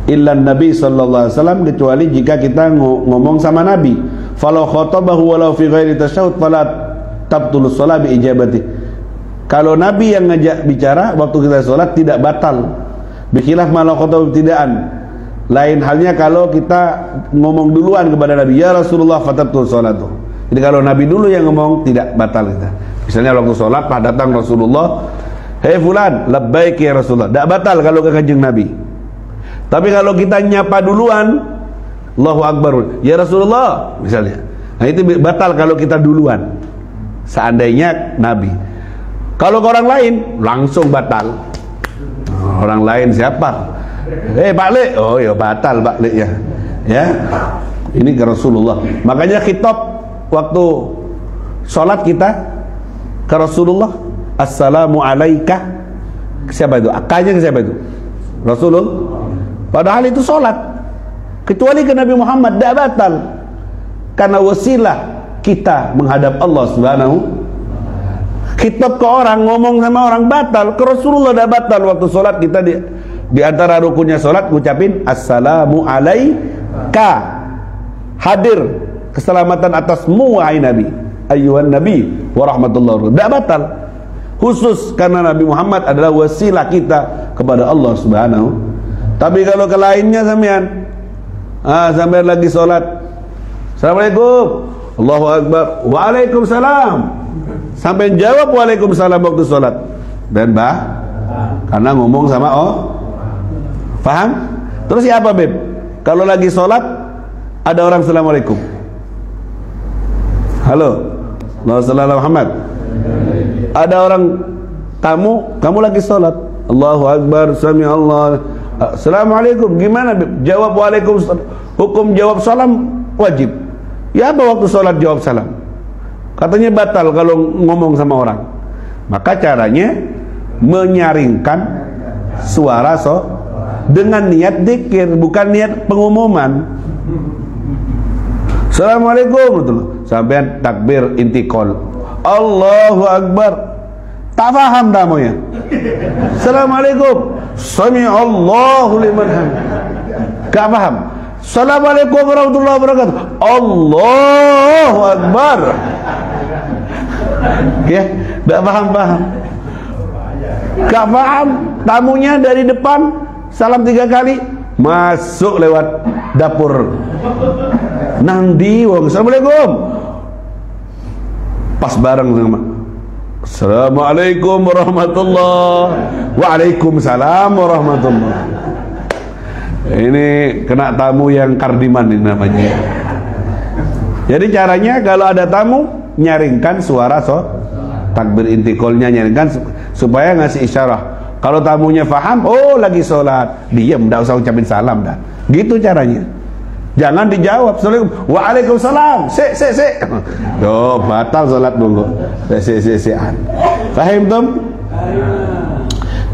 Illa Nabi sallallahu alaihi wasallam, kecuali jika kita ngomong sama Nabi. Falau khatabahu walau fi ghairi tasyahhud fala tabtulu shalah bi ijabati. Kalau Nabi yang ngajak bicara waktu kita salat tidak batal. Bikhilaf malau khatabahu tidaan. Lain halnya kalau kita ngomong duluan kepada Nabi, ya Rasulullah fatabtul salatu. Jadi kalau Nabi dulu yang ngomong tidak batal kita. Misalnya waktu salat datang Rasulullah, "Hei fulan, labbaik ya Rasulullah." Tidak batal kalau ke kanjeng Nabi. Tapi kalau kita nyapa duluan, Allahu Akbar, ya Rasulullah misalnya, nah itu batal kalau kita duluan, seandainya Nabi. Kalau ke orang lain langsung batal. Orang lain siapa? Pak Le, oh ya batal Pak Le ya. Ya, ini ke Rasulullah. Makanya khitab waktu sholat kita ke Rasulullah, assalamu alaika. Siapa itu? Akanya ke siapa itu? Rasulullah. Padahal itu sholat. Kecuali ke Nabi Muhammad tidak batal, karena wasilah kita menghadap Allah Subhanahu. Khitab ke orang, ngomong sama orang batal. Ke Rasulullah tidak batal. Waktu sholat kita di antara rukunnya sholat ngucapin assalamu alaika, hadir keselamatan atasmu wahai Nabi, ayyuhan Nabi wa rahmatullahi. Tidak batal, khusus karena Nabi Muhammad adalah wasilah kita kepada Allah Subhanahu. Tapi kalau ke lainnya sampean, sampean lagi sholat, assalamualaikum, Allahu Akbar, waalaikumsalam, sampean jawab waalaikumsalam waktu sholat, dan karena ngomong sama paham? Terus siapa, Beb? Kalau lagi sholat ada orang assalamualaikum, halo, Allahumma shalli ala Muhammad. Ada orang tamu, kamu lagi sholat, Allahu Akbar, sami Allah, assalamualaikum, gimana, Beb? Jawab waalaikumsalam. Hukum jawab salam wajib. Ya apa waktu sholat jawab salam? Katanya batal kalau ngomong sama orang. Maka caranya menyaringkan suara dengan niat dzikir, bukan niat pengumuman. Assalamualaikum, sampai takbir intikal, Allahu Akbar, tak paham tamunya. Assalamualaikum, sami Allahu liman hamid, gak paham. Assalamualaikum warahmatullahi wabarakatuh, Allahu Akbar, ya, gak paham. Gak paham. Tamunya dari depan salam 3 kali, masuk lewat dapur, nandi wong assalamualaikum, pas bareng sama assalamualaikum warahmatullahi, waalaikumsalam warahmatullahi. Ini kena tamu yang kardiman ini namanya. Jadi caranya kalau ada tamu, nyaringkan suara takbir intiqalnya, nyaringkan supaya ngasih isyarah. Kalau tamunya paham, oh lagi sholat, diam, tidak usah ucapin salam dah. Gitu caranya. Jangan dijawab, Assalamualaikum, waalaikumsalam, se. Yo, batal sholat dulu. Se-se-sean. Fahim tum?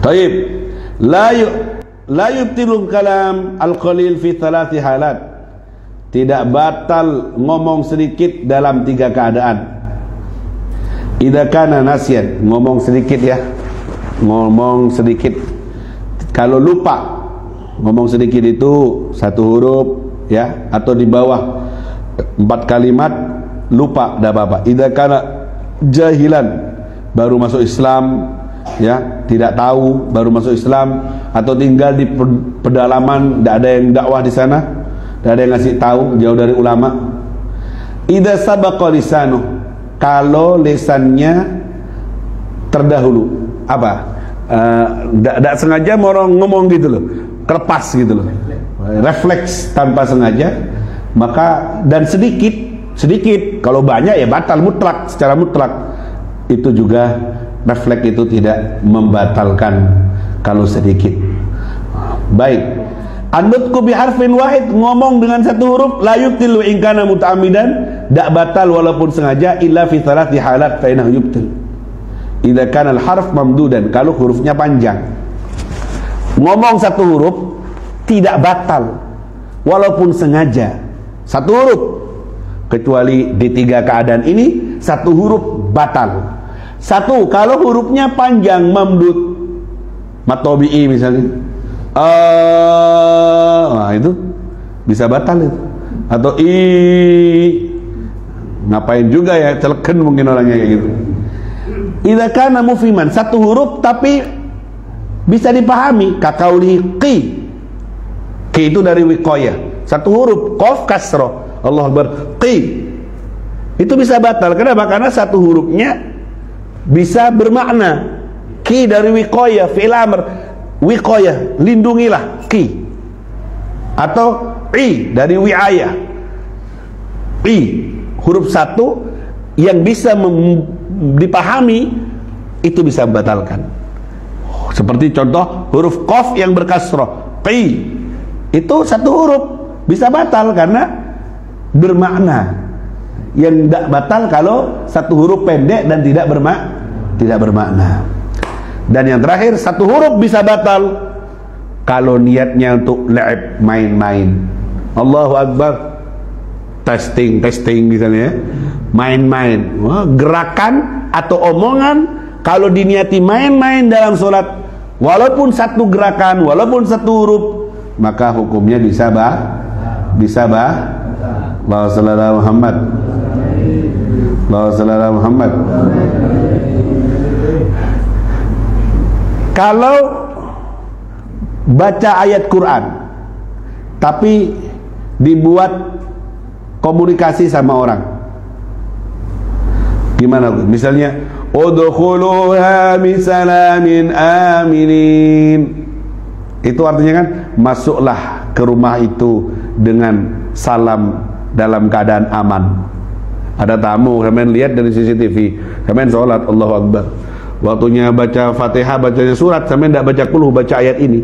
Taib. La yubtilul kalam al-qalil fi thalathi halat. Tidak batal ngomong sedikit dalam 3 keadaan. Idza kana nasyan, ngomong sedikit ya. Ngomong sedikit. Kalau lupa, ngomong sedikit itu 1 huruf ya, atau di bawah 4 kalimat lupa, tidak apa-apa. Idza kana jahilan, baru masuk Islam ya, tidak tahu, baru masuk Islam, atau tinggal di pedalaman, tidak ada yang dakwah di sana, tidak ada yang ngasih tahu, jauh dari ulama. Idza sabaqa lisanuh, kalau lisannya terdahulu, apa? Tidak sengaja orang ngomong gitu loh, kelepas gitu loh, refleks tanpa sengaja, maka dan sedikit, kalau banyak ya batal mutlak, secara mutlak. Itu juga refleks itu tidak membatalkan kalau sedikit. Baik, An-nutqu bi harfin wahid, ngomong dengan 1 huruf, la yubtilu in kana muta'ammidan, dak batal walaupun sengaja, illa fi thalathi halat fa innahu yubtil. Idza kana al-harf mamdudan, kalau hurufnya panjang. Ngomong 1 huruf tidak batal walaupun sengaja, 1 huruf, kecuali di 3 keadaan ini 1 huruf batal. 1, kalau hurufnya panjang, mamdud, matobi'i misalnya, nah itu bisa batal itu. Atau ngapain juga ya, celeken mungkin orangnya kayak gitu. Idza kana mufhiman, 1 huruf tapi bisa dipahami, kaqauli qi. Qi itu dari wiqayah, 1 huruf, qaf kasrah, Allahu Akbar, qi. Itu bisa batal. Kenapa? Karena 1 hurufnya bisa bermakna. Qi dari wiqayah, fi'il amr, wiqayah, lindungilah, qi. Atau i dari wi'ayah, i, huruf 1 yang bisa dipahami, itu bisa membatalkan. Seperti contoh huruf qaf yang berkasrah, qi, itu 1 huruf bisa batal karena bermakna. Yang tidak batal kalau 1 huruf pendek dan tidak bermakna. Dan yang terakhir, 1 huruf bisa batal kalau niatnya untuk la'ib, main-main. Allahu Akbar, testing misalnya, main-main. Gerakan atau omongan kalau diniati main-main dalam sholat, walaupun 1 gerakan, walaupun 1 huruf, maka hukumnya bisa Allahumma shalli ala Muhammad. Allahumma shalli ala Muhammad. Kalau baca ayat Quran tapi dibuat komunikasi sama orang, gimana? Misalnya, udkhuluha bisalamin aminin. Itu artinya kan, masuklah ke rumah itu dengan salam dalam keadaan aman. Ada tamu, kalian lihat dari CCTV, kalian sholat, Allahu Akbar, waktunya baca Fatihah, bacanya surat, kalian tidak baca qul, baca ayat ini,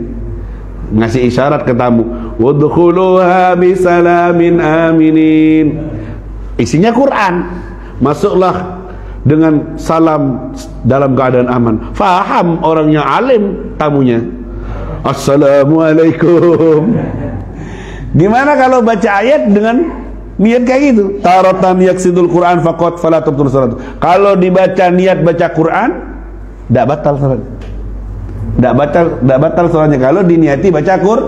ngasih isyarat ke tamu, udkhuluha bisalamin aminin. Isinya Quran, masuklah dengan salam dalam keadaan aman. Faham orangnya, alim tamunya, assalamualaikum. Gimana kalau baca ayat dengan niat kayak gitu? Taratan yaksidul Quran faqat fala tubtul salat. Kalau dibaca niat baca Quran, tidak batal salat. Tidak batal salatnya kalau diniati baca Quran,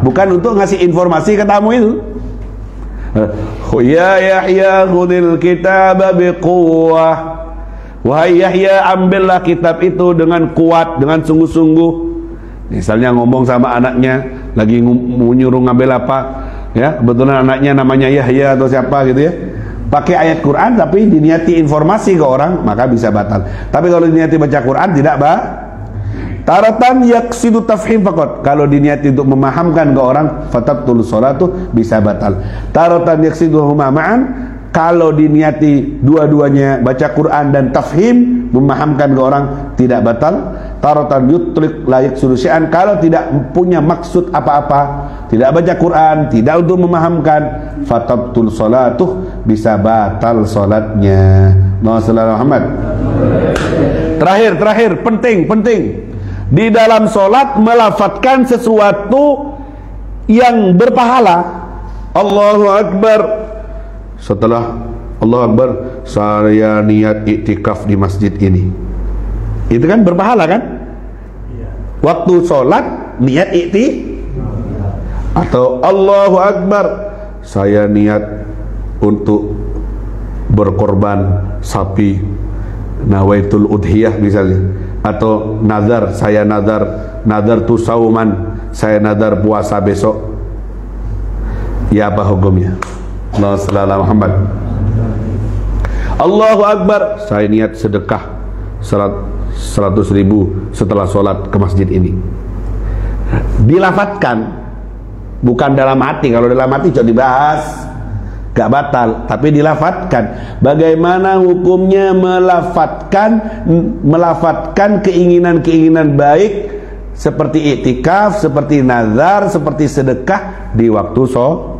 bukan untuk ngasih informasi ke tamu itu. Ya Yahya khudil kitaba biquwwah. Wahai Yahya, ambillah kitab itu dengan kuat, dengan sungguh-sungguh. Misalnya ngomong sama anaknya, lagi nyuruh ngambil apa, ya, kebetulan anaknya namanya Yahya atau siapa gitu ya, pakai ayat Quran tapi diniati informasi ke orang, maka bisa batal. Tapi kalau diniati baca Quran, tidak taratan yaksidu tafhim faqat. Kalau diniati untuk memahamkan ke orang, fatabtul sholatu, bisa batal. Taratan yaksidu huma ma'an, kalau diniati dua-duanya, baca Quran dan tafhim, memahamkan ke orang, tidak batal. Taratan yutrik layak surusian, kalau tidak punya maksud apa-apa, tidak baca Quran, tidak untuk memahamkan, fatabtul salatuh, bisa batal salatnya. Muhammad. Terakhir, penting. Di dalam solat melafadzkan sesuatu yang berpahala. Allahu Akbar. Setelah Allahu Akbar, saya niat iktikaf di masjid ini. Itu kan berpahala kan? Waktu sholat niat atau Allahu Akbar, saya niat untuk berkorban sapi, nawaitul udhiyah misalnya, atau nazar, saya nazar tu sauman, saya nazar puasa besok. Ya, apa hukumnya? Allahumma shalli ala Muhammad. Allahu Akbar, saya niat sedekah 100.000 setelah sholat ke masjid ini. Dilafatkan, bukan dalam hati. Kalau dalam hati coba dibahas, gak batal, tapi dilafatkan. Bagaimana hukumnya melafatkan keinginan-keinginan baik seperti iktikaf, seperti nazar, seperti sedekah di waktu sholat.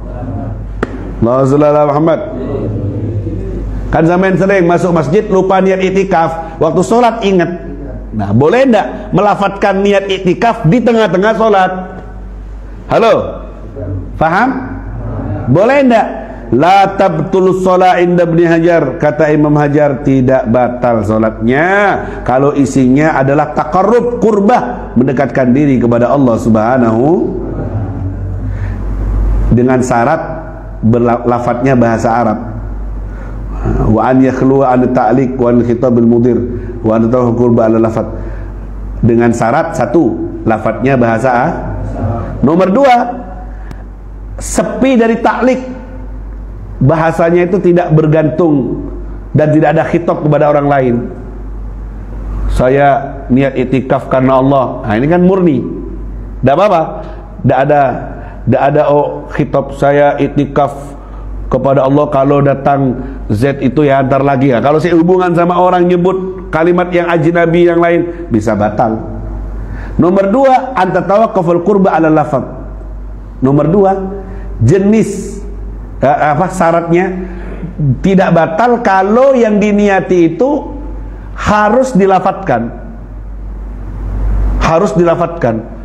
Muhammad. Kan sampean sering masuk masjid lupa niat iktikaf, waktu sholat ingat. Nah, boleh enggak melafatkan niat iktikaf di tengah-tengah sholat? Halo? Faham? Boleh enggak? La tabtul sholat inda Ibnu Hajar, kata Imam Hajar, tidak batal sholatnya kalau isinya adalah taqarrub, qurbah, mendekatkan diri kepada Allah Subhanahu, dengan syarat berlafadznya bahasa Arab. Wa an yakhluwa an ta'liq wa an khitabil mudir wa an tawakul ba'al lafaz, dengan syarat satu, lafadznya bahasa Arab. Nomor dua, sepi dari ta'liq, bahasanya itu tidak bergantung dan tidak ada khitab kepada orang lain. Saya niat iktikaf karena Allah, nah ini kan murni, tidak apa-apa, tidak ada khitab saya iktikaf kepada Allah, kalau datang Z itu ya antar lagi ya. Kalau saya hubungan sama orang nyebut kalimat yang ajnabi yang lain, bisa batal. Nomor dua, anta tawaqquful qurba ala lafaz. Nomor dua, jenis syaratnya tidak batal kalau yang diniati itu harus dilafatkan. Harus dilafatkan.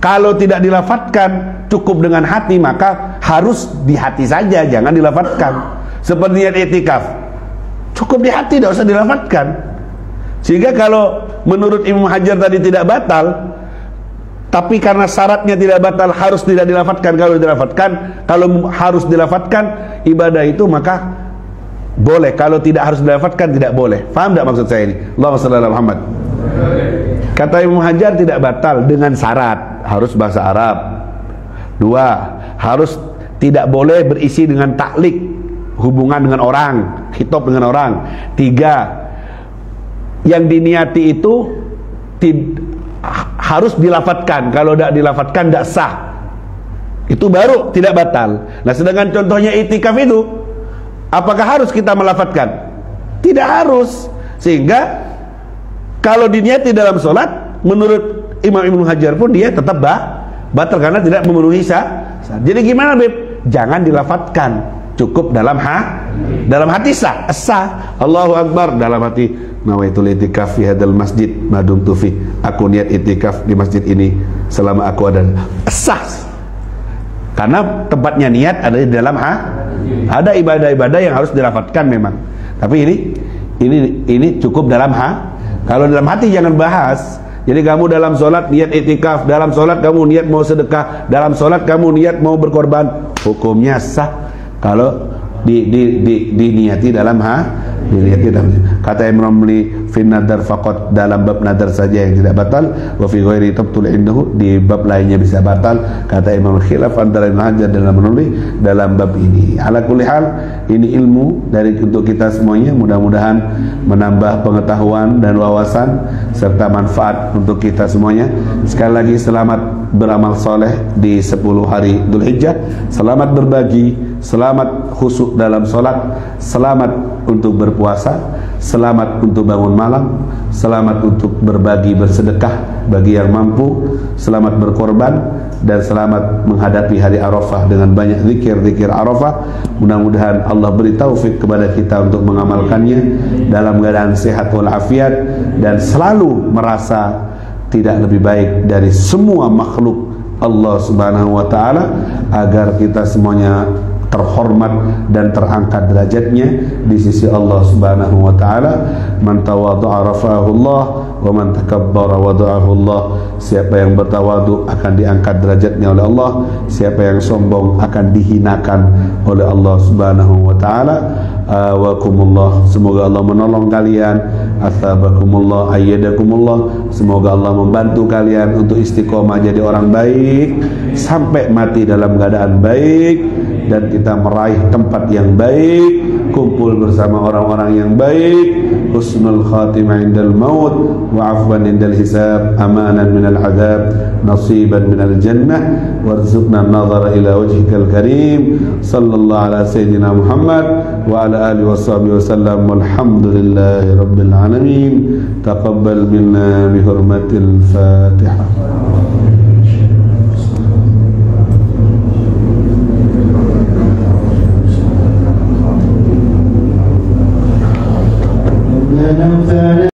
Kalau tidak dilafatkan, cukup dengan hati, maka harus di hati saja, jangan dilafatkan. Seperti niat iktikaf, cukup di hati, tidak usah dilafatkan. Sehingga kalau menurut Imam Hajar tadi tidak batal, tapi karena syaratnya tidak batal, harus tidak dilafatkan. Kalau harus dilafatkan ibadah itu, maka boleh. Kalau tidak harus dilafatkan, tidak boleh. Faham tidak maksud saya ini? Allahumma shalli ala Muhammad. Kata Imam Hajar tidak batal dengan syarat harus bahasa Arab. Dua, harus tidak boleh berisi dengan taklik, hubungan dengan orang, khitab dengan orang. Tiga, yang diniati itu harus dilafatkan. Kalau tidak dilafatkan tidak sah. Itu baru tidak batal. Nah, sedangkan contohnya iktikaf itu, apakah harus kita melafatkan? Tidak harus. Sehingga kalau diniati dalam sholat, menurut Imam Ibnu Hajar pun dia tetap batal karena tidak memenuhi syarat. Jadi gimana, Beb? Jangan dilafatkan, cukup dalam hati sah. Allahu Akbar, dalam hati, nawaitul itikaf fi hadzal masjid madumtu fi. Aku niat itikaf di masjid ini selama aku ada. Sah. Karena tempatnya niat ada di dalam ada ibadah-ibadah yang harus dilafatkan memang. Tapi ini cukup dalam Kalau dalam hati jangan bahas. Jadi kamu dalam sholat niat iktikaf, dalam sholat kamu niat mau sedekah, dalam sholat kamu niat mau berkorban, hukumnya sah kalau diniati dalam diniati dalam. Kata Imam Ramli, fi nadar faqat, dalam bab nadar saja yang tidak batal, wa fi ghairi tabtul indahu, di bab lainnya bisa batal. Kata Imam khilaf antara Ibnu Hajar dalam menulis dalam bab ini. Ala kulli hal, ini ilmu dari untuk kita semuanya, mudah-mudahan menambah pengetahuan dan wawasan serta manfaat untuk kita semuanya. Sekali lagi selamat beramal soleh di 10 hari Dzulhijjah, selamat berbagi, selamat khusyuk dalam sholat, selamat untuk berpuasa, selamat untuk bangun malam, selamat untuk berbagi bersedekah bagi yang mampu, selamat berkorban, dan selamat menghadapi hari Arafah dengan banyak zikir-zikir Arafah. Mudah-mudahan Allah beri taufik kepada kita untuk mengamalkannya dalam keadaan sehat walafiat dan selalu merasa tidak lebih baik dari semua makhluk Allah Subhanahu wa taala, agar kita semuanya terhormat dan terangkat derajatnya di sisi Allah Subhanahu wa taala. Man tawadhu'a rafa'ahu Allah wa man takabbara wada'ahu Allah. Siapa yang bertawadu akan diangkat derajatnya oleh Allah, siapa yang sombong akan dihinakan oleh Allah Subhanahu wa taala. Awakumullah, semoga Allah menolong kalian, athabakumullah, ayyadakumullah. Semoga Allah membantu kalian untuk istiqomah jadi orang baik sampai mati dalam keadaan baik, dan kita meraih tempat yang baik, kumpul bersama orang-orang yang baik, husnul khatimah indal maut, wa afwan indal hisab, amanan minal adab, nasiban minal jannah, warzuqna an-nazara ila wajhikal karim. Sallallahu ala sayyidina Muhammad wa ala alihi wa sahbihi wasallam, walhamdulillahi rabbil alamin. Taqabbal minna bihurmatil Fatihah.